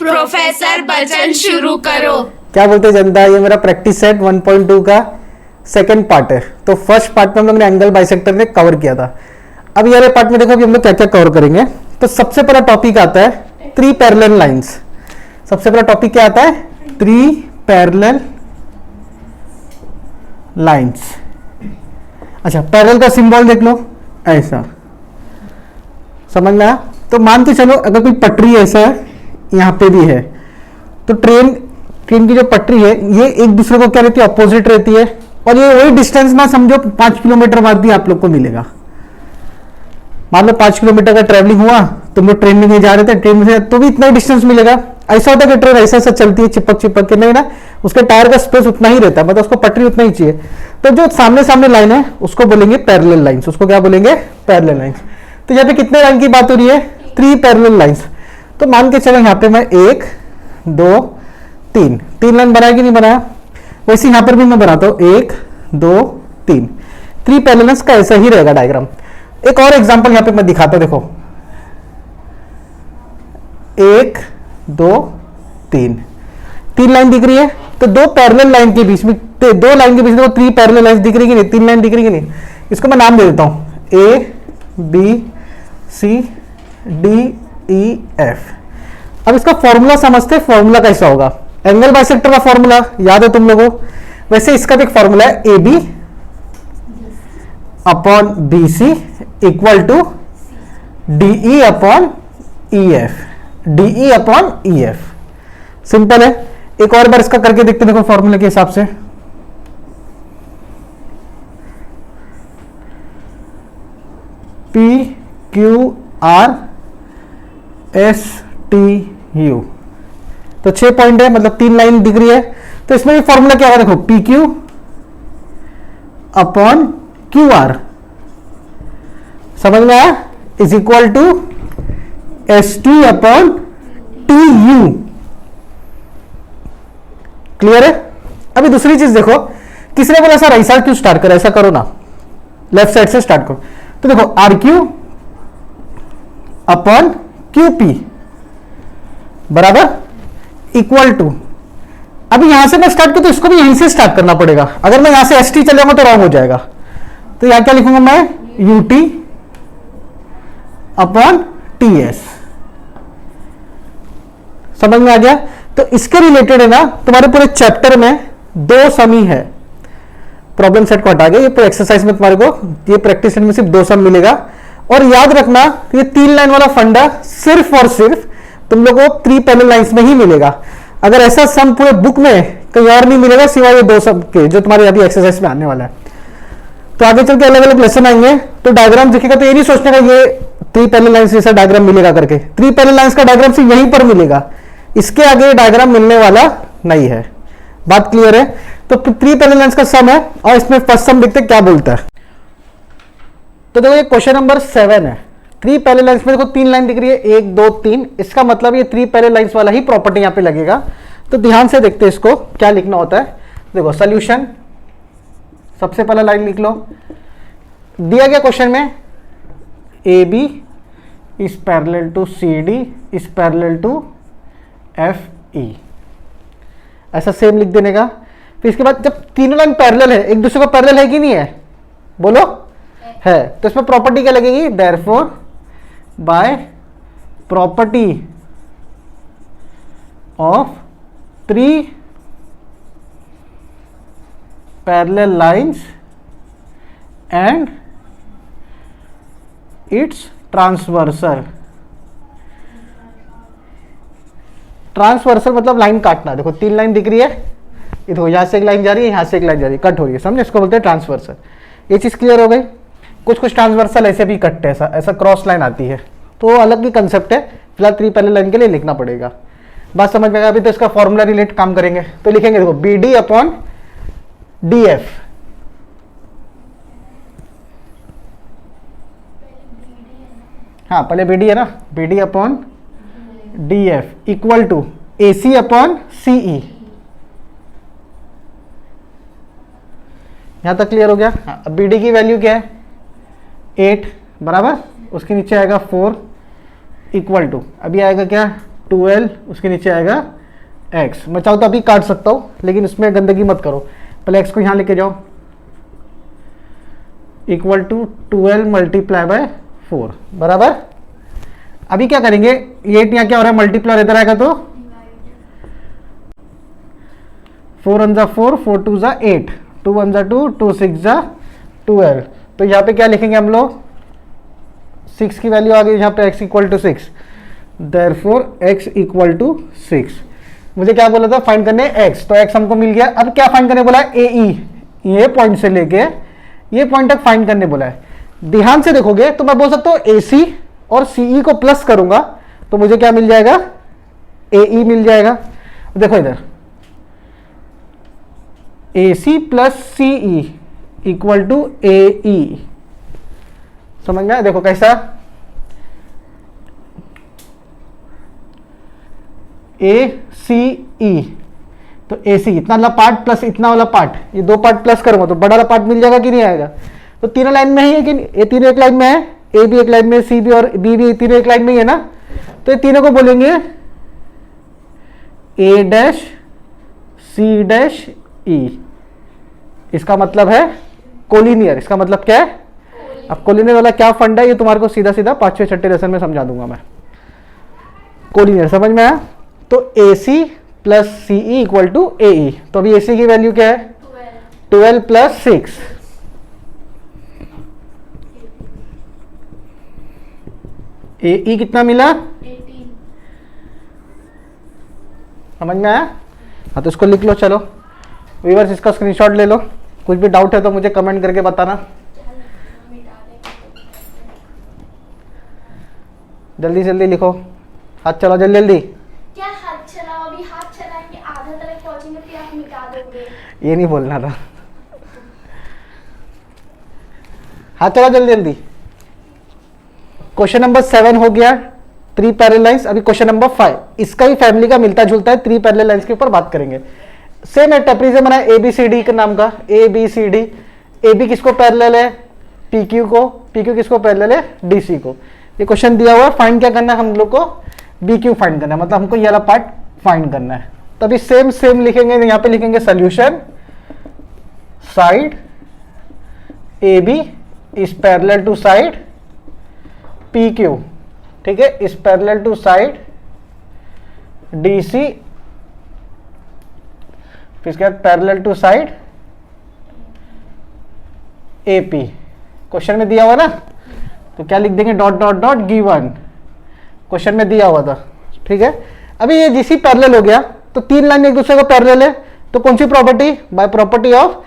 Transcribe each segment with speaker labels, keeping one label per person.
Speaker 1: Professor बचन शुरू करो।
Speaker 2: क्या बोलते हैं जनता, ये मेरा प्रैक्टिस सेट 1.2 का सेकंड पार्ट है। तो फर्स्ट पार्ट में हम लोग ने एंगल बाइसेक्टर ने कवर किया था। अब ये पार्ट में देखो अभी हम लोग क्या क्या कवर करेंगे। तो सबसे पहला टॉपिक आता है 3 पैरेलल लाइंस। सबसे पहला टॉपिक क्या आता है? 3 पैरेलल लाइंस। अच्छा, पैरेलल का सिंबल देख लो, ऐसा समझ में आया? तो मान के चलो अगर कोई पटरी ऐसा है, यहाँ पे भी है, तो ट्रेन की जो पटरी है ये एक दूसरे को क्या रहती है? अपोजिट रहती है। और ये वही डिस्टेंस ना समझो 5 किलोमीटर बाद भी आप लोग को मिलेगा। मान लो 5 किलोमीटर का ट्रेवलिंग हुआ, तुम लोग ट्रेन में नहीं जा रहे थे, ट्रेन में तो भी इतना ही डिस्टेंस मिलेगा। ऐसा होता है कि ट्रेन ऐसा चलती है चिपक चिपक के, नहीं ना, उसके टायर का स्पेस उतना ही रहता है, मतलब उसको पटरी उतना ही चाहिए। तो जो सामने सामने लाइन है उसको बोलेंगे पैरेलल लाइंस। उसको क्या बोलेंगे? Parallel lines. तो यहाँ पे कितने लाइन की बात हो रही है? 3 पैरेलल लाइंस। तो मान के चलो यहाँ पे मैं 1 2 3 लाइन बनाया कि नहीं बनाया? वैसे यहाँ पर भी मैं बनाता हूँ 1 2 3 पैरेलल लाइंस का ऐसा ही रहेगा डायग्राम। एक और एग्जांपल यहाँ पे मैं दिखाता हूँ, देखो 1 2 3 लाइन दिख रही है। तो 2 पैरेलल लाइन के बीच में, 2 लाइन के बीच में 3 पैरेलल लाइन दिख रही है कि नहीं? 3 लाइन दिख रही है कि नहीं? इसको मैं नाम दे देता हूँ A B C D E F। अब इसका फॉर्मूला समझते, फॉर्मूला कैसा होगा? एंगल बाइसेक्टर का फॉर्मूला याद है तुम लोगों? वैसे इसका भी एक फॉर्मूला है AB upon BC equal to DE upon EF। DE upon EF simple है। एक और बार इसका करके देखते, देखो फॉर्मूले के हिसाब से। PQR STU, तो 6 पॉइंट है, मतलब 3 लाइन दिख रही है। तो इसमें भी फॉर्मूला क्या है? देखो PQ अपॉन QR, समझ में आया? Is equal to ST upon TU। Clear है? अभी दूसरी चीज देखो, किसी ने बोला सर ऐसा क्यों स्टार्ट करो? ऐसा करो ना, लेफ्ट साइड से स्टार्ट करो। तो देखो RQ अपॉन QP बराबर इक्वल टू, अभी यहां से मैं स्टार्ट किया तो इसको भी यहीं से स्टार्ट करना पड़ेगा। अगर मैं यहां से ST चले जाऊंगा तो रॉन्ग हो जाएगा। तो यहां क्या लिखूंगा मैं? UT upon TS। समझ में आ गया? तो इसके रिलेटेड है ना, तुम्हारे पूरे चैप्टर में 2 सम ही है। प्रॉब्लम सेट को हटा के ये पूरे एक्सरसाइज में तुम्हारे को ये प्रैक्टिस सेट में सिर्फ 2 सम मिलेगा। और याद रखना ये 3 लाइन वाला फंडा सिर्फ और सिर्फ तुम लोगों को 3 पैरेलल लाइंस में ही मिलेगा। अगर ऐसा सम पूरे बुक में कहीं और नहीं मिलेगा सिवाय ये 2 सम के जो तुम्हारे अभी एक्सरसाइज में आने वाला है। तो आगे चल के अलग अलग लेसन आएंगे, तो डायग्राम दिखेगा तो ये नहीं सोचने का ये 3 पैरेलल लाइंस जैसा डायग्राम मिलेगा करके। 3 पैरेलल लाइंस का डायग्राम सिर्फ यहीं पर मिलेगा, इसके आगे डायग्राम मिलने वाला नहीं है। बात क्लियर है? तो 3 पैरेलल लाइंस का सम है और इसमें फर्स्ट सम देखते क्या बोलता है। तो देखो ये क्वेश्चन नंबर 7 है। 3 पैरेलल लाइंस में देखो 3 लाइन दिख रही है, 1 2 3। इसका मतलब ये 3 पैरेलल लाइंस वाला ही प्रॉपर्टी यहां पे लगेगा। तो ध्यान से देखते हैं इसको क्या लिखना होता है। देखो सॉल्यूशन, सबसे पहला लाइन लिख लो। दिया गया क्वेश्चन में AB is parallel to CD is parallel to FE, ऐसा सेम लिख देने का। फिर इसके बाद जब तीनों लाइन पैरेलल है, एक दूसरे को पैरेलल है कि नहीं है? बोलो है। तो इसमें प्रॉपर्टी क्या लगेगी? Therefore by property of 3 parallel lines and its transversal. Transversal मतलब लाइन काटना। देखो 3 लाइन दिख रही है, ये देखो यहां से एक लाइन जा रही है, यहां से एक लाइन जा रही है, कट हो रही है, समझे? इसको बोलते हैं ट्रांसवर्सल। ये चीज क्लियर हो गई? कुछ ट्रांसवर्सल ऐसे भी कटते हैं, ऐसा क्रॉस लाइन आती है, तो अलग ही कंसेप्ट है। फिलहाल 3 पैरेलल लाइन के लिए लिखना पड़ेगा। बात समझ में आएगा? अभी तो इसका फॉर्मूला रिलेट काम करेंगे। तो लिखेंगे देखो BD अपॉन DF। हाँ पहले BD है ना, BD upon DF equal to AC upon CE। यहां तक क्लियर हो गया? हाँ, अब BD की वैल्यू क्या है? 8 बराबर, उसके नीचे आएगा 4 इक्वल टू, अभी आएगा क्या 12, उसके नीचे आएगा x। मैं चाहूँ तो अभी काट सकता हूँ, लेकिन इसमें गंदगी मत करो। पहले x को यहाँ लेके जाओ, इक्वल टू 12 मल्टीप्लाई बाय 4, बराबर। अभी क्या करेंगे, ये यहाँ क्या हो रहा है, मल्टीप्लाई इधर आएगा तो 4 1 जा 4, 4 2 जा 8, 2 1 जा 2, 2 6 जा 12। तो यहाँ पे क्या लिखेंगे हम लोग, 6 की वैल्यू आ गई यहाँ पे, x equal to 6, therefore x equal to 6। मुझे क्या बोला था, फाइंड करने x, तो x हमको मिल गया। अब क्या फाइंड करने बोला है, AE, ये पॉइंट से लेके ये पॉइंट तक फाइंड करने बोला है। ध्यान से देखोगे तो मैं बोल सकता हूँ AC और CE को प्लस करूंगा तो मुझे क्या मिल जाएगा, AE मिल जाएगा। देखो इधर AC plus CE equal to AE, समझ में आया? देखो कैसा, ACE, तो AC इतना वाला पार्ट प्लस इतना वाला पार्ट, ये दो पार्ट प्लस करूंगा तो बड़ा वाला पार्ट मिल जाएगा कि नहीं आएगा। तो तीनों लाइन में है कि ये तीनों एक लाइन में है, A भी एक लाइन में, C भी और B भी तीनों एक लाइन में ही है ना। तो ये तीनों को बोलेंगे A dash C dash E। इसका मतलब है कोलिनियर। इसका मतलब क्या है, अब कोलिनियर वाला क्या फंड है ये तुम्हारे को सीधा सीधा 5वें 6ठे लेसन में समझा दूंगा मैं। कोलिनियर समझ में आया। तो AC plus CE equal to AE। तो अभी AC की वैल्यू क्या है, 12 प्लस 6, AE कितना मिला,
Speaker 1: 18।
Speaker 2: समझ में आया। हाँ तो इसको लिख लो। चलो व्यूअर्स इसका स्क्रीनशॉट ले लो, कुछ भी डाउट है तो मुझे कमेंट करके बताना। जल्दी जल्दी लिखो, हाथ चलाओ जल्दी जल्दी।
Speaker 1: क्या हाथ चलाओ, अभी हाथ चलाएंगे आधा तक पहुंचेंगे फिर आप मिटा दोगे।
Speaker 2: ये नहीं बोलना था, हाथ चलाओ जल्दी जल्दी। क्वेश्चन नंबर 7 हो गया, 3 पैरेलल लाइंस। अभी क्वेश्चन नंबर 5, इसका भी फैमिली का मिलता जुलता है, 3 पैरेलल लाइंस के ऊपर बात करेंगे। सेम है, टेप्रीजम बना है ABCD के नाम का, ABCD। AB किसको पैरेलल है, PQ को, PQ किसको पैरेलल है, DC को। ये क्वेश्चन दिया हुआ है, फाइंड क्या करना है हम लोग को, BQ फाइंड करना है, मतलब हमको ये वाला पार्ट फाइंड करना है। तभी सेम सेम लिखेंगे, यहाँ पे लिखेंगे solution side AB is parallel to side PQ, ठीक है, is parallel to side DC, फिर इसके बाद parallel to side AP। Question में दिया हुआ ना, तो क्या लिख देंगे, dot dot dot given, question में दिया हुआ था, ठीक है। अभी ये DC पैरेलल हो गया, तो 3 लाइन एक दूसरे को पैरेलल है, तो कौन सी property, by property of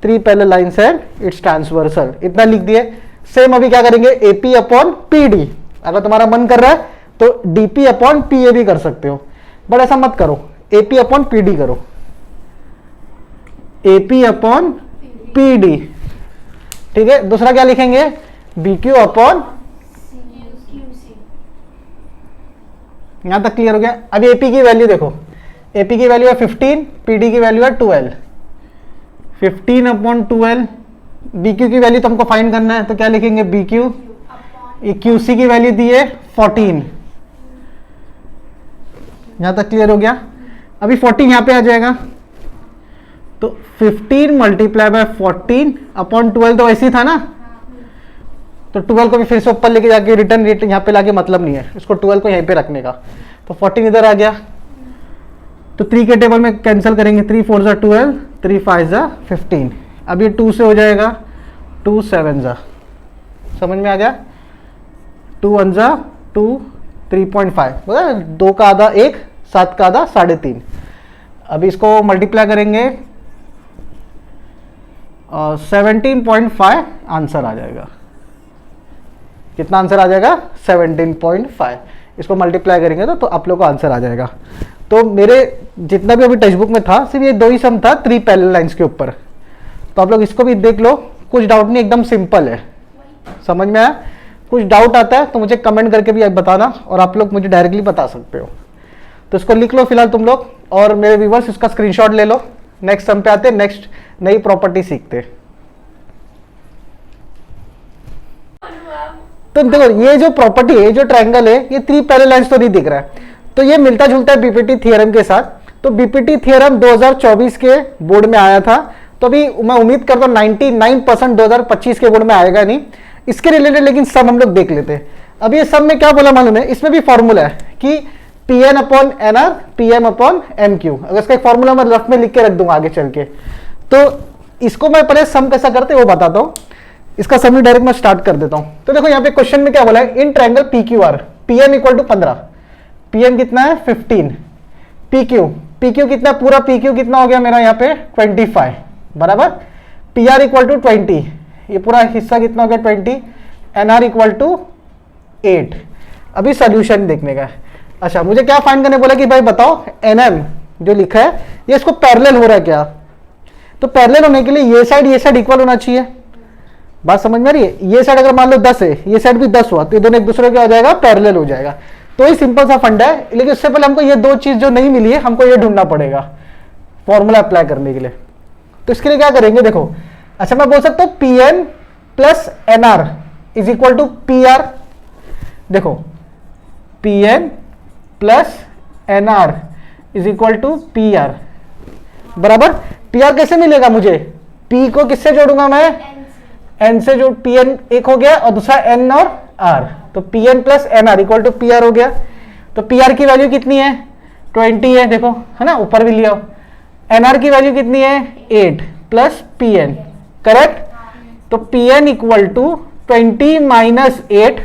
Speaker 2: 3 parallel lines and its transversal. इतना लिख दिए। सेम अभी क्या करेंगे, AP अपॉन PD। अगर तुम्हारा मन कर रहा है तो DP अपॉन PA भी कर सकते हो, बट ऐसा मत करो, AP अपॉन PD करो, AP अपॉन PD, ठीक है। दूसरा क्या लिखेंगे, BQ अपॉन, यहां तक क्लियर हो गया। अभी AP की वैल्यू देखो, AP की वैल्यू है 15, PD की वैल्यू है 12, 15 अपॉन 12। BQ की वैल्यू तो हमको फाइंड करना है, तो क्या लिखेंगे, BQ, ये QC की वैल्यू दी है 14। यहां तक क्लियर हो गया। अभी 14 यहां पे आ जाएगा, तो 15 मल्टीप्लाई बाय 14 अपॉन 12 तो ऐसे ही था ना, तो 12 को भी फिर से ऊपर लेके जाके रिटर्न रेट यहाँ पे लाके मतलब नहीं है, इसको 12 को यहीं पे रखने का। तो 14 इधर आ गया, तो 3 के टेबल में कैंसिल करेंगे, 3 4 जा 12, 3 5 जा 15। अब ये 2 से हो जाएगा, 2 7 जा, समझ में आ गया, 2 1 जा 2, 3.5, 2 का आधा 1, 7 का आधा 3.5। अभी इसको मल्टीप्लाई करेंगे, 17.5 आंसर आ जाएगा। कितना आंसर आ जाएगा, 17.5। इसको मल्टीप्लाई करेंगे तो आप लोग को आंसर आ जाएगा। तो मेरे जितना भी अभी टेक्स्ट बुक में था सिर्फ ये 2 ही सम था 3 पैरेलल लाइंस के ऊपर, तो आप लोग इसको भी देख लो, कुछ डाउट नहीं, एकदम सिंपल है, समझ में आया। कुछ डाउट आता है तो मुझे कमेंट करके भी बताना, और आप लोग मुझे डायरेक्टली बता सकते हो। तो इसको लिख लो फिलहाल तुम लोग, और मेरे व्यूवर्स इसका स्क्रीनशॉट ले लो। नेक्स्ट सम पे आते, नेक्स्ट नई प्रॉपर्टी सीखते। तो देखो ये जो प्रॉपर्टी है, जो ट्रायंगल है, ये 3 पैरेलल लाइंस तो नहीं दिख रहा है, तो ये मिलता जुलता है बीपीटी थ्योरम के साथ। तो बीपीटी थ्योरम 2024 के बोर्ड में आया था, तो अभी मैं उम्मीद करता हूँ 99% 2025 के बोर्ड में आएगा नहीं इसके रिलेटेड, लेकिन सब हम लोग देख लेते हैं। अब ये सब में क्या बोला मालूम है, इसमें भी फॉर्मूला है कि Pn upon NR PM upon MQ। अगर इसका एक फॉर्मूला मैं लेफ्ट में लिख के रख दूंगा आगे चल के, तो इसको मैं पहले सम कैसा करते हैं वो बताता हूँ। इसका सम डायरेक्ट मैं स्टार्ट कर देता हूँ। तो देखो यहाँ पे क्वेश्चन में क्या बोला है, in triangle PQR Pn equal to 15, Pn कितना है 15, PQ कितना, पूरा PQ कितना हो गया मेरा यहाँ पे 25 बराबर, PR इक्वल टू 20, ये पूरा हिस्सा कितना हो गया 20, NR इक्वल टू 8। अभी सोल्यूशन देखने का है। अच्छा मुझे क्या फाइंड करने बोला कि भाई बताओ NM जो लिखा है ये इसको पैरेलल हो रहा है क्या। तो पैरेलल होने के लिए ये साइड इक्वल होना चाहिए। बात समझ में आ रही है, ये साइड अगर मान लो 10 है, ये साइड भी 10 हुआ, तो ये दोनों एक दूसरे के हो जाएगा, पैरेलल हो जाएगा। तो ये सिंपल सा फंडा है, लेकिन उससे पहले हमको ये दो चीज जो नहीं मिली है हमको ये ढूंढना पड़ेगा फॉर्मूला अप्लाई करने के लिए। तो इसके लिए क्या करेंगे देखो, अच्छा मैं बोल सकता हूँ Pn plus NR is equal to PR। देखो Pn plus NR is equal to PR बराबर। PR कैसे मिलेगा मुझे, P को किससे जोड़ूंगा मैं, N से जो Pn एक हो गया और दूसरा N और R, तो Pn plus NR equal to PR हो गया। तो PR की वैल्यू कितनी है 20 है, देखो है ना, ऊपर भी लिया। NR की वैल्यू कितनी है 8 प्लस Pn, करेक्ट। तो Pn इक्वल टू 20 माइनस 8,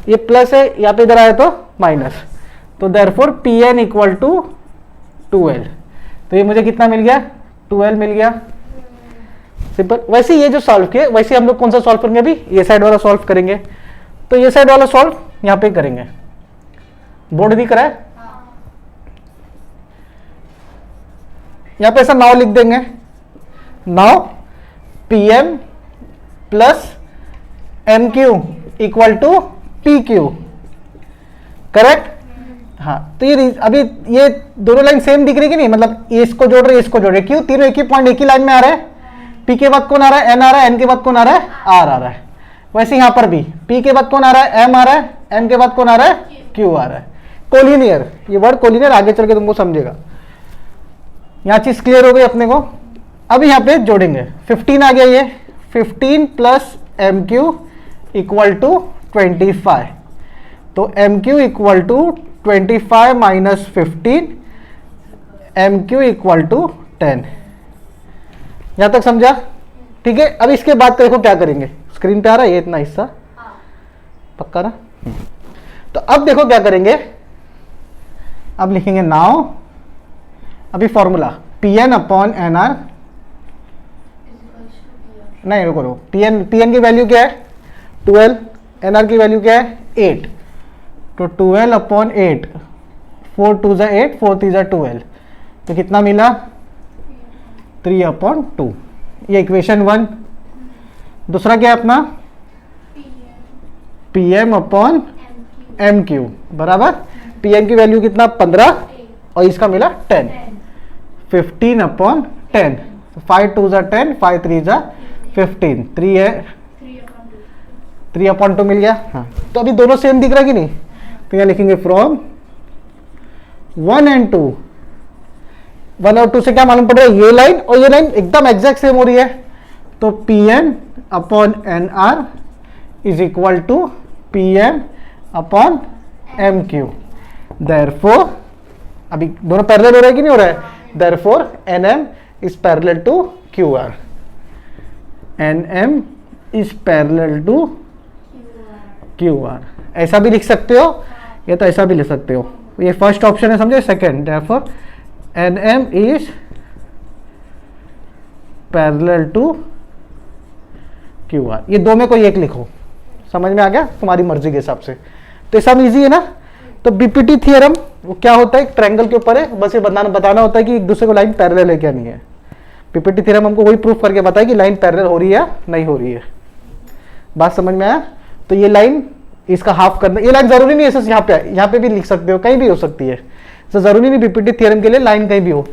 Speaker 2: ये प्लस है यहाँ पे, इधर आया तो माइनस, तो देयरफॉर Pn इक्वल टू 12। तो ये मुझे कितना मिल गया 12 मिल गया, सिंपल। वैसे ये जो सॉल्व किए वैसे हम लोग कौन सा सॉल्व करेंगे, अभी ये साइड वाला सॉल्व करेंगे। तो ये साइड वाला सॉल्व यहाँ पे करेंगे, बोर्ड दिख रहा है, यहाँ पे ऐसा नाउ लिख देंगे, now Pm plus MQ equal to PQ, correct. हाँ तो ये अभी ये दोनों लाइन सेम दिख रही है कि नहीं, मतलब ये इसको जोड़ रहे इसको जोड़ रहे, क्यों, तीनों एक ही पॉइंट एक ही लाइन में आ रहा है। P के बाद कौन आ रहा है, N आ रहा है, N के बाद कौन आ रहा है, R आ रहा है। वैसे यहाँ पर भी P के बाद कौन आ रहा है, M आ रहा है, N के बाद कौन आ रहा है, Q आ रहा है। कोलिनियर, ये वर्ड कोलिनियर आगे चल के तुमको समझेगा। यहाँ चीज क्लियर हो गई अपने को। अब यहाँ पे जोड़ेंगे 15 आ गया, ये 15 प्लस MQ इक्वल टू 25, तो MQ equal to 25 minus 15, MQ equal to 10। यहां तक समझा, ठीक है। अब इसके बाद देखो क्या करेंगे, स्क्रीन पे आ रहा है ये इतना हिस्सा, पक्का ना। तो अब देखो क्या करेंगे, अब लिखेंगे नाउ, अभी फॉर्मूला Pn अपॉन NR, नहीं रुको रुको, Pn की वैल्यू क्या है 12, NR की वैल्यू क्या है 8, तो 12 अपॉन 8, 4 2 जा 8, 4 3 जा 12, तो कितना मिला 3 अपॉन 2। ये इक्वेशन 1। दूसरा क्या है अपना Pm अपॉन MQ बराबर, Pm की वैल्यू कितना 15 और इसका मिला 10, 15 अपॉन 10, 5 2 जा 10, 5 3 जा 15, 3 है 3 अपॉन 2 मिल गया। हाँ तो अभी दोनों सेम दिख रहा है कि नहीं, तो यहाँ लिखेंगे फ्रॉम 1 and 2, 1 और 2 से क्या मालूम पड़ रहा है, ये लाइन और ये लाइन एकदम एग्जैक्ट सेम हो रही है। तो Pn upon NR is equal to Pm upon MQ, therefore अभी दोनों पैरेलल हो रहा है कि नहीं हो रहा है, therefore NM is parallel to QR, NM is parallel to QR। ऐसा भी लिख सकते हो या तो ऐसा भी लिख सकते हो, ये फर्स्ट ऑप्शन है समझे, second, therefore NM is parallel to QR। ये दो में कोई एक लिखो, समझ में आ गया, तुम्हारी मर्जी के हिसाब से। तो ये सब इजी है ना। तो बीपीटी थ्योरम वो क्या होता है, एक ट्रायंगल के ऊपर है, बस ये बताना होता है कि एक दूसरे को लाइन पैरेलल है क्या नहीं है। बीपीटी थ्योरम हमको वही प्रूफ करके बताया कि लाइन पैरेलल हो रही है या नहीं हो रही है। बात समझ में आया। तो ये लाइन इसका हाफ करना, ये लाइन जरूरी नहीं है यहाँ पे भी लिख सकते हो, कहीं भी हो सकती है, तो जरूरी नहीं बीपीटी थ्योरम के लिए लाइन कहीं भी हो।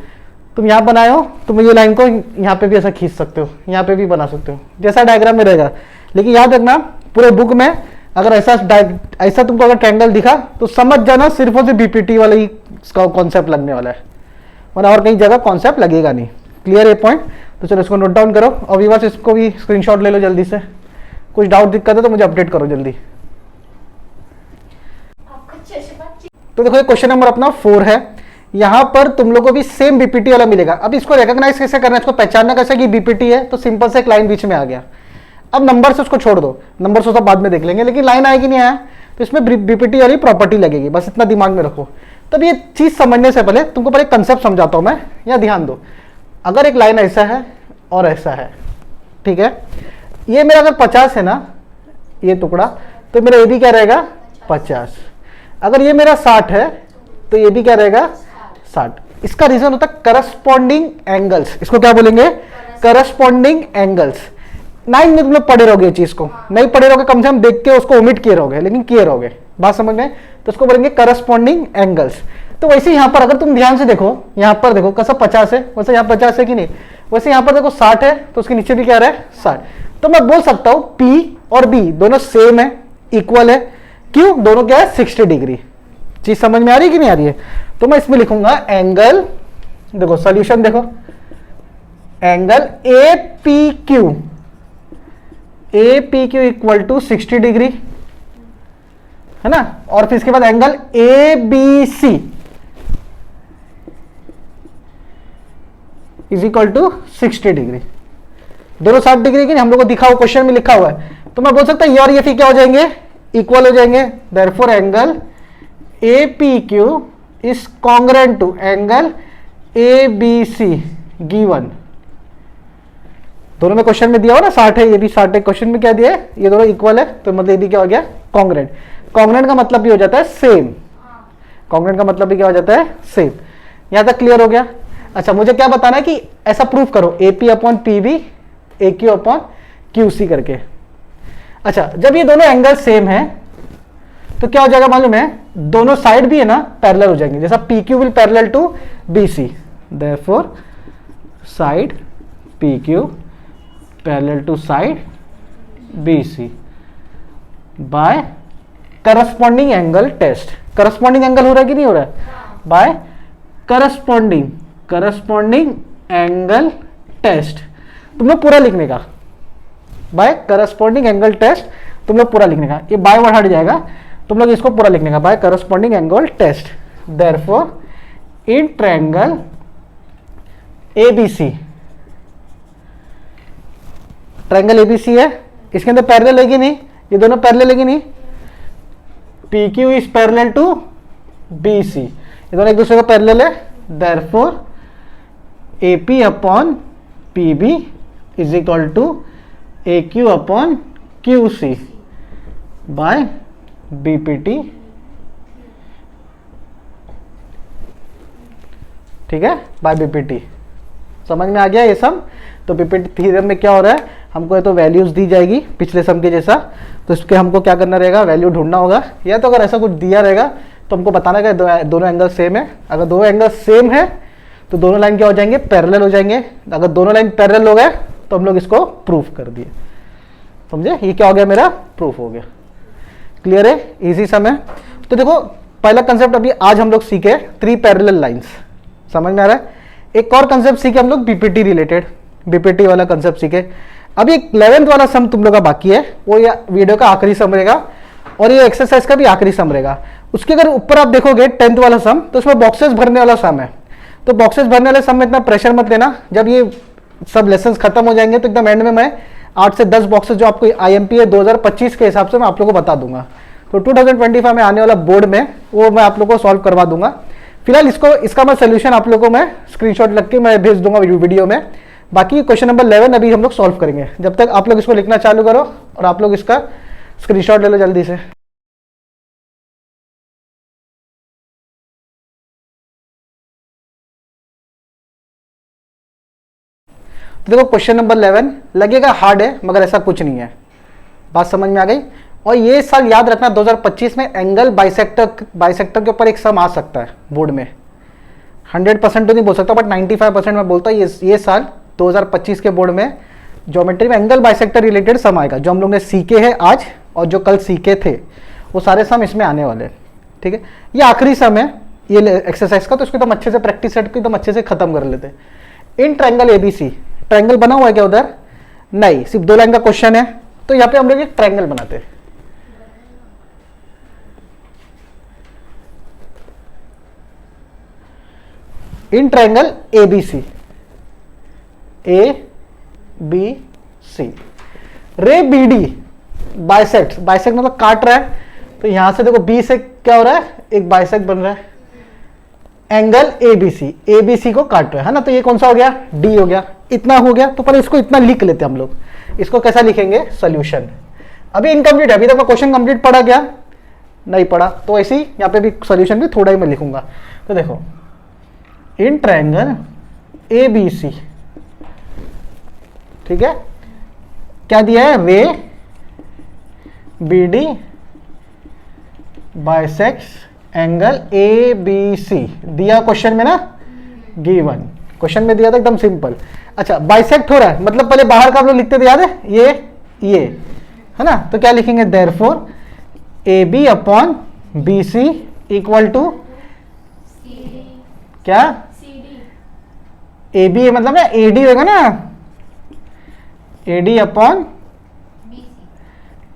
Speaker 2: तुम यहाँ बनाए हो, तुम ये लाइन को यहाँ पे भी ऐसा खींच सकते हो, यहाँ पे भी बना सकते हो, जैसा डायग्राम में रहेगा। लेकिन याद रखना पूरे बुक में अगर ऐसा ऐसा तुमको अगर ट्रायंगल दिखा तो समझ जाना सिर्फ और सिर्फ बीपीटी वाला ही इसका कॉन्सेप्ट लगने वाला है, वरना और कहीं जगह कॉन्सेप्ट लगेगा नहीं। क्लियर है पॉइंट? तो चलो इसको नोट डाउन करो और विवास इसको भी स्क्रीनशॉट ले लो जल्दी से। कुछ डाउट दिक्कत है तो मुझे अपडेट करो जल्दी। तो देखो ये क्वेश्चन नंबर अपना 4 है। यहां पर तुम लोगों को भी सेम बीपीटी वाला मिलेगा। अब इसको रिकॉग्नाइज कैसे करना है, इसको पहचानना कैसे कि बीपीटी है, तो सिंपल से एक लाइन बीच में आ गया। अब नंबर से उसको छोड़ दो, नंबर से सब बाद में देख लेंगे, लेकिन लाइन आएगी नहीं आया तो इसमें बीपीटी वाली प्रॉपर्टी लगेगी, बस इतना दिमाग में रखो। तब ये चीज समझने से पहले तुमको पहले कंसेप्ट समझाता हूं मैं, या ध्यान दो। अगर एक लाइन ऐसा है और ऐसा है, ठीक है, ये मेरा अगर 50 है ना ये टुकड़ा, तो मेरा ये भी क्या रहेगा 50। अगर ये मेरा 60 है तो ये भी क्या रहेगा 60। इसका रीजन होता है करस्पॉन्डिंग एंगल्स। इसको क्या बोलेंगे? Corresponding angles. 9 में तुम लोग पढ़े रहोगे ये चीज को, नहीं पढ़े रहोगे कम से कम देख के उसको ओमिट किए रहोगे, लेकिन किए रहोगे। बात समझ में? तो उसको बोलेंगे करस्पॉन्डिंग एंगल्स। तो वैसे यहाँ पर अगर तुम ध्यान से देखो, यहाँ पर देखो कैसा 50 है, वैसे यहाँ 50 है कि नहीं, वैसे यहाँ पर देखो 60 है, तो उसके नीचे भी क्या रहा है 60। तो मैं बोल सकता हूँ P और B दोनों सेम है, इक्वल है। क्यों? दोनों क्या है 60 डिग्री। चीज समझ में आ रही है कि नहीं आ रही है? तो मैं इसमें लिखूंगा एंगल, देखो सॉल्यूशन देखो, angle APQ equal to 60 degree, है ना। और फिर इसके बाद angle ABC is equal to 60 degree. दोनों 60 डिग्री की हम लोग को दिखा हुआ, क्वेश्चन में लिखा हुआ है। तो मैं बोल सकता हूं ये और ये फिर क्या हो जाएंगे, इक्वल हो जाएंगे। Therefore angle APQ is congruent to angle ABC given. दोनों में क्वेश्चन में दिया हो ना 60 है, ये भी 60 है, क्वेश्चन में क्या दिया है, ये दोनों इक्वल है, तो मतलब ये भी क्या हो गया कॉन्ग्रुएंट। कॉन्ग्रुएंट का मतलब भी हो जाता है सेम, कॉन्ग्रुएंट का मतलब भी क्या हो जाता है सेम। यहां तक क्लियर हो गया? अच्छा, मुझे क्या बताना है कि ऐसा प्रूफ करो AP upon PB AQ upon QC करके। अच्छा, जब ये दोनों एंगल सेम है तो क्या हो जाएगा मालूम है, दोनों साइड भी है ना पैरेलल हो जाएंगे। जैसा PQ will parallel to BC, therefore side PQ parallel to side BC by corresponding angle test. Corresponding angle हो रहा है कि नहीं हो रहा है? By corresponding angle test. तुम लोग पूरा लिखने का, बाय करस्पॉन्डिंग एंगल टेस्ट तुम लोग पूरा लिखने का। ये बाय वर्ड हट जाएगा, तुम लोग इसको पूरा लिखने का, by corresponding angle test. Therefore in triangle ABC, triangle ABC है, इसके अंदर पैरेलल है कि नहीं, ये दोनों पैरेलल है कि नहीं, PQ is parallel to BC, ये दोनों एक दूसरे को पैरेलल है। Therefore AP upon PB is equal to AQ upon QC by BPT। ठीक है, बाय BPT। समझ में आ गया ये सब? तो BPT थ्योरम में क्या हो रहा है, हमको ये तो वैल्यूज दी जाएगी पिछले सम के जैसा, तो इसके हमको क्या करना रहेगा, वैल्यू ढूंढना होगा। या तो अगर ऐसा कुछ दिया रहेगा तो हमको बताना है दोनों एंगल सेम है। अगर दोनों एंगल सेम है तो दोनों लाइन क्या हो जाएंगे, पैरेलल हो जाएंगे। अगर दोनों लाइन पैरेलल हो गए तो हम लोग इसको प्रूफ कर दिए। समझे? ये क्या हो गया, मेरा प्रूफ हो गया। क्लियर है? इजी सम है। तो देखो पहला कंसेप्ट अभी आज हम लोग सीखे 3 पैरेलल लाइंस, समझ में आ रहा है। एक और कंसेप्ट सीखे हम लोग बीपीटी रिलेटेड, बीपीटी वाला कंसेप्ट सीखे। अभी एक 11th वाला सम तुम लोग का बाकी है, वो ये वीडियो का आखिरी सम रहेगा और ये एक्सरसाइज का भी आखिरी सम रहेगा। उसके अगर ऊपर आप देखोगे 10th वाला सम, तो उसमें बॉक्सेस भरने वाला सम है। तो बॉक्सेस भरने वाले सम में इतना प्रेशर मत लेना, जब ये सब लेसन खत्म हो जाएंगे तो एकदम एंड में मैं 8 से 10 बॉक्सेस जो आपको IMPA 2025 के हिसाब से मैं आप लोगों को बता दूंगा। तो 2025 में आने वाला बोर्ड में वो मैं आप लोगों को सॉल्व करवा दूंगा। फिलहाल इसका मैं सोल्यूशन आप लोगों को मैं स्क्रीनशॉट लग के मैं भेज दूंगा वीडियो में। बाकी क्वेश्चन नंबर 11 अभी हम लोग सॉल्व करेंगे। जब तक आप लोग इसको लिखना चालू करो और आप लोग इसका स्क्रीनशॉट ले लो जल्दी से। तो देखो क्वेश्चन नंबर 11 लगेगा हार्ड है, मगर ऐसा कुछ नहीं है। बात समझ में आ गई? और ये साल याद रखना 2025 में एंगल बाइसेक्टर के ऊपर एक सम आ सकता है बोर्ड में। 100% तो नहीं बोल सकता, बट 95% मैं बोलता हूँ ये साल 2025 के बोर्ड में ज्योमेट्री में एंगल बाइसेक्टर रिलेटेड सम आएगा, जो हम लोग ने सीखे हैं आज और जो कल सीखे थे वो सारे सम इसमें आने वाले हैं। ठीक है, ये आखिरी सम है ये एक्सरसाइज का, तो इसको एकदम अच्छे से प्रैक्टिस सेट को एकदम अच्छे से खत्म कर लेते हैं। इन ट्रायंगल एबीसी, ट्रायंगल बना हुआ है क्या उधर? नहीं, सिर्फ 2 लाइन का क्वेश्चन है, तो यहाँ पे हम लोग एक ट्रायंगल बनाते हैं। In triangle ABC, A B C, ray B D bisect, bisect मतलब काट रहा है, तो यहां से देखो बी से क्या हो रहा है, एक बाइसेक्ट बन रहा है, एंगल एबीसी, एबीसी को काट रहा है ना, तो ये कौन सा हो गया? डी हो गया। इतना हो गया, तो पर इसको इतना लिख लेते हैं हम लोग। इसको कैसा लिखेंगे? सोल्यूशन। अभी इनकम्प्लीट है, अभी तक मैं क्वेश्चन कंप्लीट पढ़ा क्या? नहीं पढ़ा, तो ऐसे ही यहाँ पे भी सोल्यूशन भी थोड़ा ही मैं लिखूंगा। तो देखो इन ट्रायंगल एबीसी, ठीक है, क्या दिया है? Ray B D bisects angle A B C दिया क्वेश्चन में ना, गिवन क्वेश्चन में दिया था, एकदम सिंपल। अच्छा, बाइसेक्ट हो रहा है मतलब पहले बाहर का आप लोग लिखते थे, याद है? ये है ना, तो क्या लिखेंगे? Therefore A B upon B C equal to क्या? ए बी मतलब ना ए डी होगा ना, A D upon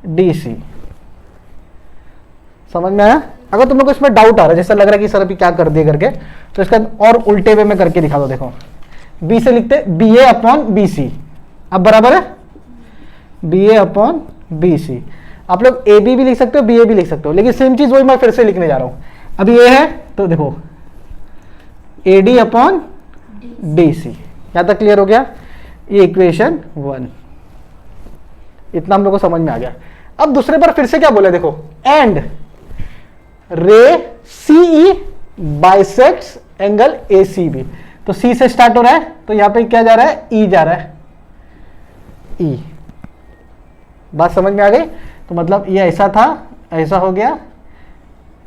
Speaker 2: D C. समझ में आया? अगर तुम लोग को इसमें डाउट आ रहा है, जैसा लग रहा है कि सर अभी क्या कर दिए करके, तो इसका और उल्टे वे में करके दिखा दो। देखो बी से लिखते बी ए अपॉन बी सी, अब बराबर है बी ए अपॉन बी सी। आप लोग ए बी भी लिख सकते हो, बी ए भी लिख सकते हो, लेकिन सेम चीज वही मैं फिर से लिखने जा रहा हूं। अभी ये है तो देखो A D upon D C, यहां तक क्लियर हो गया? ये इक्वेशन 1, इतना हम लोग को समझ में आ गया। अब दूसरे पर फिर से क्या बोले, देखो and ray C E bisects angle A C B, तो सी से स्टार्ट हो रहा है, तो यहां पे क्या जा रहा है? ई जा रहा है, ई। बात समझ में आ गई? तो मतलब ये ऐसा था, ऐसा हो गया,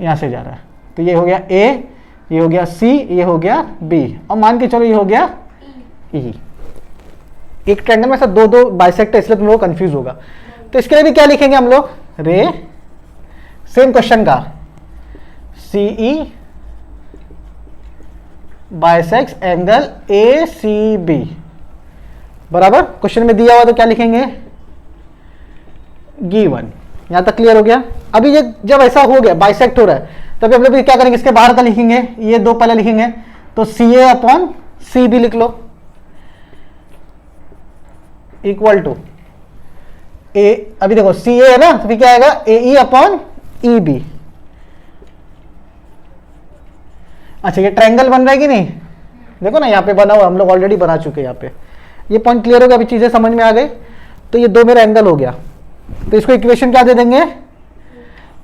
Speaker 2: यहां से जा रहा है, तो ये हो गया ए, ये हो गया सी, ये हो गया बी, और मान के चलो ये हो गया ई। एक ट्रायंगल में ऐसा दो बाइसेक्ट है, इसलिए तुम लोग कंफ्यूज होगा। तो इसके लिए भी क्या लिखेंगे हम लोग? रे सेम क्वेश्चन का CE bisects angle A C B, बराबर क्वेश्चन में दिया हुआ, तो क्या लिखेंगे? गिवन। यहां तक क्लियर हो गया? अभी ये जब ऐसा हो गया, बाइसेक्ट हो रहा है, तभी हम लोग क्या करेंगे? इसके बाहर का लिखेंगे, ये 2 पहले लिखेंगे, तो सी ए अपॉन सी बी लिख लो, इक्वल टू ए, अभी देखो सी ए है ना, तो फिर क्या आएगा? ए ई अपॉन ई बी। अच्छा, ये ट्रायंगल बन रहा है कि नहीं? देखो ना यहाँ पे बना हुआ, हम लोग ऑलरेडी बना चुके हैं यहाँ पे। ये पॉइंट क्लियर हो गया? अभी चीजें समझ में आ गई? तो ये 2 मेरा एंगल हो गया, तो इसको इक्वेशन क्या दे देंगे?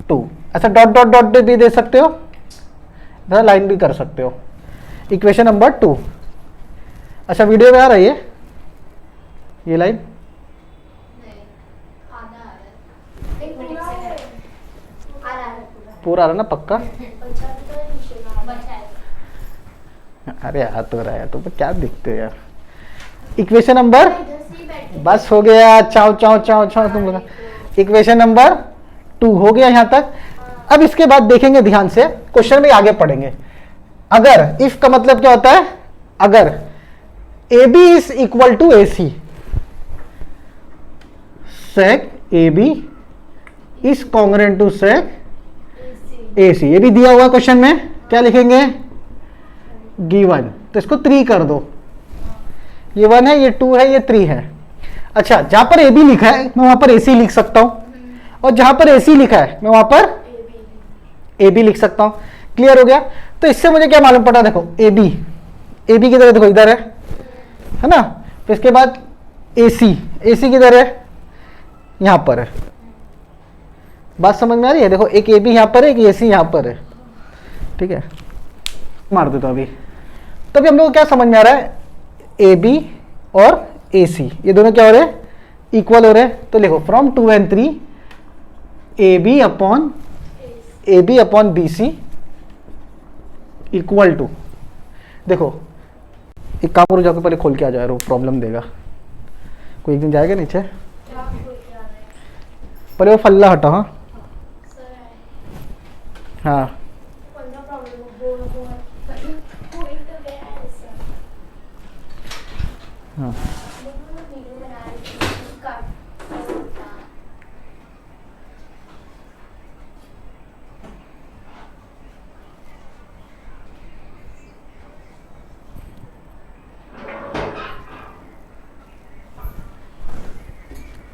Speaker 2: 2। ऐसा डॉट डॉट डॉट भी दे सकते हो, लाइन भी कर सकते हो, इक्वेशन नंबर 2। अच्छा, वीडियो में आ रही है ये लाइन? पूरा आ रहा ना? पक्का? अरे हाथ तो रहा है, तो क्या दिखते हो यार। इक्वेशन नंबर, बस हो गया, चाओ चाओ चाओ चाओ तुम लोग। इक्वेशन नंबर 2 हो गया यहां तक। अब इसके बाद देखेंगे ध्यान से, क्वेश्चन में आगे पढ़ेंगे। अगर इफ का मतलब क्या होता है? अगर A B is equal to A C, seg A B is congruent to seg A C, ये भी दिया हुआ क्वेश्चन में, क्या लिखेंगे? गिवन। तो इसको 3 कर दो, ये 1 है, ये 2 है, ये 3 है। अच्छा, जहां पर ए बी लिखा है मैं वहां पर ए सी लिख सकता हूं, और जहां पर ए सी लिखा है मैं वहां पर ए बी लिख सकता हूं। क्लियर हो गया? तो इससे मुझे क्या मालूम पड़ा? देखो ए बी किधर है? देखो इधर है ना, तो इसके बाद ए सी किधर है? यहां पर है। बात समझ में आ रही है? देखो एक ए बी यहां पर है, एक ए सी यहां पर है, ठीक है, मार देता हूं अभी। तभी हम लोग को क्या समझ में आ रहा है? ए बी और ए सी ये दोनों क्या हो रहे हैं? इक्वल हो रहे हैं। तो लिखो from 2 and 3 A B upon B C equal to, देखो एक काम करो, जाकर पहले खोल के आ जाए, प्रॉब्लम देगा। कोई एक दिन जाएगा नीचे,
Speaker 1: क्या बोल के आ रहे हैं
Speaker 2: पर वो फल्ला हटा। हाँ
Speaker 1: सर है
Speaker 2: हाँ
Speaker 1: पंगा प्रॉब्लम बोल कोई तो गया है सर
Speaker 2: हाँ
Speaker 1: वीडियो बना रही थी काट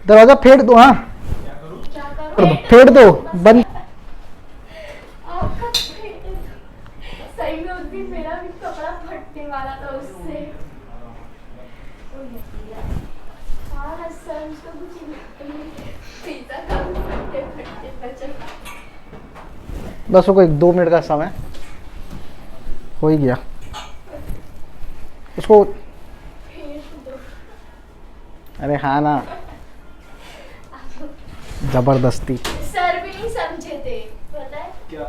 Speaker 2: दरवाजा फेंट दो। हाँ
Speaker 1: क्या
Speaker 2: कर
Speaker 1: करूं
Speaker 2: दो, फेंट दो बंद।
Speaker 1: आपका सही में उस दिन मेरा भी कपड़ा फटने वाला था उससे। हाँ सर उसको कुछ पिज्जा का फटते फटते बचा।
Speaker 2: बस वो एक 2 मिनट का समय हो ही गया। उसको
Speaker 1: फेंक दो।
Speaker 2: अरे हाँ ना, जबरदस्ती।
Speaker 1: सर भी नहीं समझे थे पता है
Speaker 3: क्या?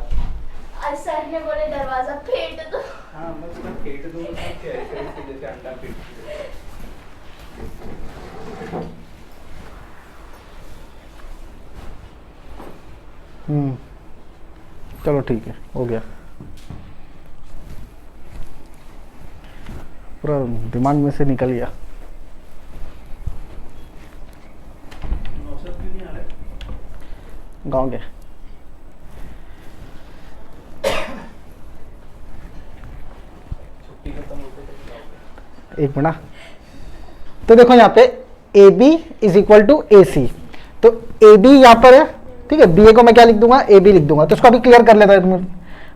Speaker 1: आज सर ने बोले दरवाजा फेंट दो।
Speaker 3: हाँ मैं तुम्हें फेंट दूंगा क्या ऐसे ऐसे जैसे अंडा फेंटते हैं।
Speaker 2: चलो ठीक है, हो गया। पूरा दिमाग में से निकल गया।
Speaker 3: नौसर क्यों नहीं आ रहा?
Speaker 2: गाँव के
Speaker 3: छुट्टी खत्म होते तक जाओगे?
Speaker 2: एक मिनट। तो देखो यहाँ पे A B is equal to A C. तो ए बी यहाँ पर है, ठीक है। बी ए को मैं क्या लिख दूंगा, ए बी लिख दूंगा। तो इसको अभी क्लियर कर लेता है,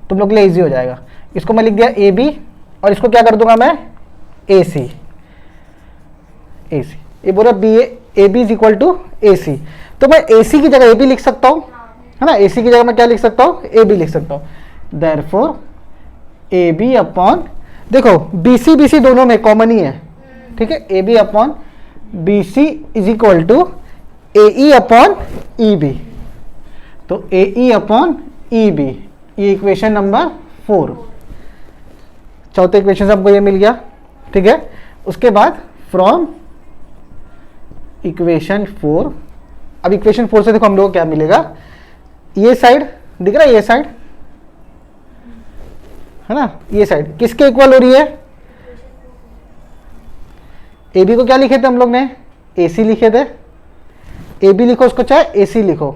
Speaker 2: तुम लोग के लिए इजी हो जाएगा। इसको मैं लिख दिया ए बी और इसको क्या कर दूंगा मैं, ए सी। ए सी ये बोला B A B is equal to A C. तो मैं ए सी की जगह ए बी लिख सकता हूँ, है ना। ए सी की जगह मैं क्या लिख सकता हूँ, ए बी लिख सकता हूँ। देयरफॉर ए बी अपॉन, देखो बी सी दोनों में कॉमन ही है, ठीक है। A B upon B C is equal to A E upon E B. तो A E upon E B, ये इक्वेशन नंबर 4। चौथे इक्वेशन से हमको ये मिल गया, ठीक है। उसके बाद फ्रॉम इक्वेशन 4, अब इक्वेशन 4 से देखो हम लोग को क्या मिलेगा, ये साइड दिख रहा है, ये साइड है ना, ये साइड किसके इक्वल हो रही है, ए बी को क्या लिखे थे हम लोग ने, ए सी लिखे थे। ए बी लिखो उसको चाहे ए सी लिखो,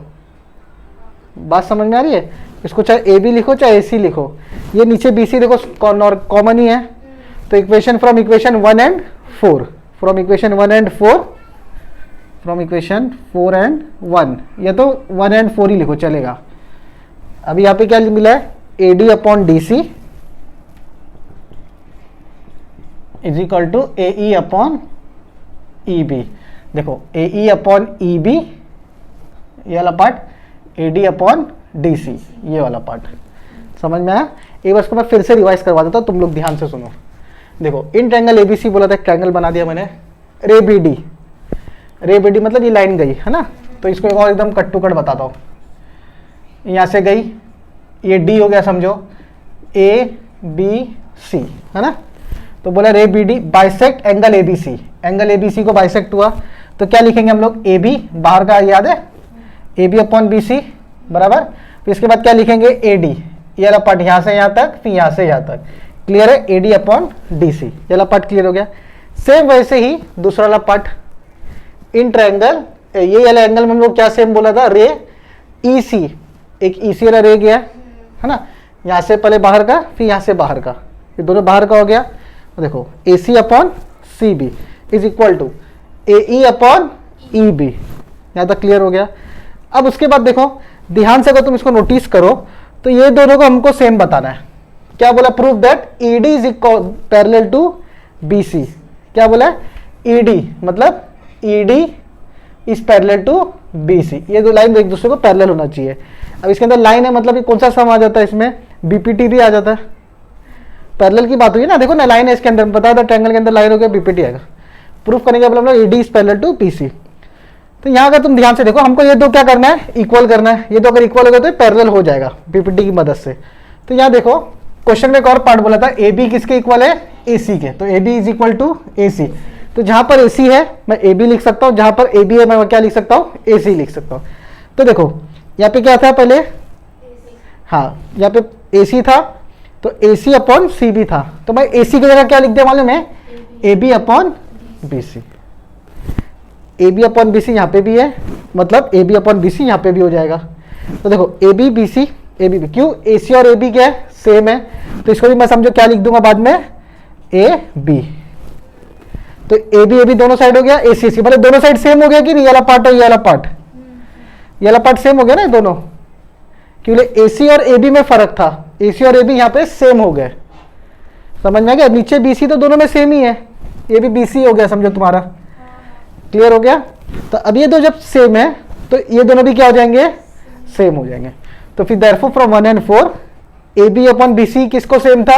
Speaker 2: बात समझ में आ रही है। इसको चाहे ए बी लिखो चाहे ए सी लिखो, ये नीचे बी सी देखो कॉमन ही है। तो equation from equation 1 and 4, from equation 1 and 4, from equation 4 and 1, या तो 1 एंड 4 ही लिखो चलेगा। अभी यहाँ पे क्या मिला है, A D upon D C is equal to A E upon E B. देखो A E upon E B ये वाला part, A D upon D C ये वाला पार्ट, समझ में आया। एक बार इसको मैं फिर से रिवाइज करवा देता हूँ, तुम लोग ध्यान से सुनो। देखो इन ट्रायंगल एबीसी बोला था, ट्रायंगल बना दिया मैंने, रे बी डी, रे बी डी मतलब ये लाइन गई है ना। तो इसको एक और एकदम कट टू कट बताता हूँ। यहाँ से गई, ये डी हो गया समझो, ए बी सी है ना। तो बोला ray B D bisect angle A B C, angle A B C को बाइसेक्ट हुआ। तो क्या लिखेंगे हम लोग, ए बी बाहर का याद है, A B upon B C बराबर। फिर इसके बाद क्या लिखेंगे, ए डी, ये वाला पार्ट यहाँ से यहाँ तक, फिर यहाँ से यहाँ तक, क्लियर है। A D upon D C ये वाला पार्ट क्लियर हो गया। सेम वैसे ही दूसरा वाला पार्ट, इन ट्रायंगल ये वाला एंगल में हम लोग क्या सेम बोला था, रे ई सी, एक ई सी वाला रे गया है ना, यहाँ से पहले बाहर का फिर यहाँ से बाहर का, ये दोनों बाहर का हो गया। देखो A C upon C B is equal to A E upon E B, यहाँ तक क्लियर हो गया। अब उसके बाद देखो ध्यान से अगर तुम इसको नोटिस करो तो ये दोनों को हमको सेम बताना है। क्या बोला, prove that E D is equal parallel to B C. क्या बोला, ई डी मतलब E D is parallel to B C, ये दो लाइन एक दूसरे को पैरेलल होना चाहिए। अब इसके अंदर लाइन है मतलब ये कौन सा सम आ जाता है, इसमें बीपीटी भी आ जाता है। पैरेलल की बात हुई ना, देखो ना लाइन है इसके अंदर, बताया था ट्रायंगल के अंदर लाइन हो गया, बीपीटी आएगा। प्रूफ करने के मतलब E D is parallel to B C. तो यहाँ अगर तुम ध्यान से देखो, हमको ये दो क्या करना है, इक्वल करना है। ये दो अगर इक्वल हो गए तो पैरेलल हो जाएगा बीपीटी की मदद से। तो यहाँ देखो क्वेश्चन में एक और पार्ट बोला था, ए बी किसके इक्वल है, ए सी के। तो A B is equal to A C. तो जहां पर AC है मैं AB लिख सकता हूं, जहां पर AB है मैं क्या लिख सकता हूं, AC लिख सकता हूं। तो देखो यहाँ पे क्या था पहले, हाँ यहाँ पे AC था तो AC अपॉन CB था, तो मैं AC की जगह क्या लिख दिया मालूम है, AB upon BC। AB upon BC यहाँ पे भी है, मतलब AB अपॉन BC यहाँ पे भी हो जाएगा। तो देखो AB BC AB, क्यों AC और AB क्या है, सेम है, तो इसको भी मैं समझो क्या लिख दूंगा बाद में, AB। तो AB AB दोनों साइड हो गया, AC AC, मतलब दोनों साइड सेम हो गया कि नहीं, ये वाला पार्ट और ये वाला पार्ट, ये वाला पार्ट सेम हो गया ना दोनों, क्योंकि AC और AB में फर्क था, AC और AB यहाँ पे सेम हो गए। समझ में आ गया, नीचे BC तो दोनों में सेम ही है, ये भी BC हो गया, समझो तुम्हारा क्लियर हो गया। तो अब ये दो जब सेम है तो ये दोनों भी क्या हो जाएंगे, सेम हो जाएंगे। तो फिर therefore from 1 and 4 AB upon BC किसको सेम था,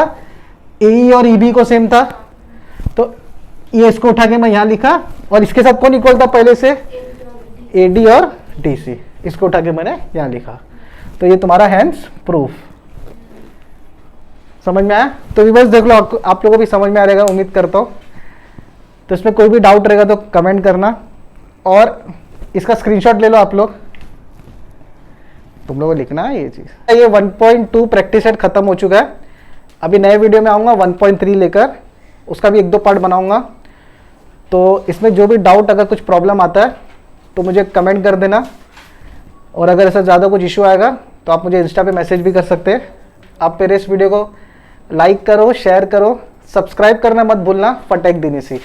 Speaker 2: AE और EB को सेम था, तो ये इसको उठा के मैं यहाँ लिखा, और इसके साथ कौन इक्वल था पहले से, AD और DC, इसको उठा के मैंने यहाँ लिखा। तो ये तुम्हारा हैंस प्रूफ। समझ में आया, तो भी बस देख लो, आप लोगों को भी समझ में आ रहेगा उम्मीद करता हूँ। तो इसमें कोई भी डाउट रहेगा तो कमेंट करना, और इसका स्क्रीनशॉट ले लो आप लोग, तुम लोगों को लिखना है ये चीज़। ये 1.2 प्रैक्टिस सेट खत्म हो चुका है, अभी नए वीडियो में आऊँगा 1.3 लेकर, उसका भी 1-2 पार्ट बनाऊँगा। तो इसमें जो भी डाउट, अगर कुछ प्रॉब्लम आता है तो मुझे कमेंट कर देना, और अगर ऐसा ज़्यादा कुछ इशू आएगा तो आप मुझे इंस्टा पे मैसेज भी कर सकते हैं। आप मेरे इस वीडियो को लाइक करो, शेयर करो, सब्सक्राइब करना मत भूलना फटेक दिनेसी।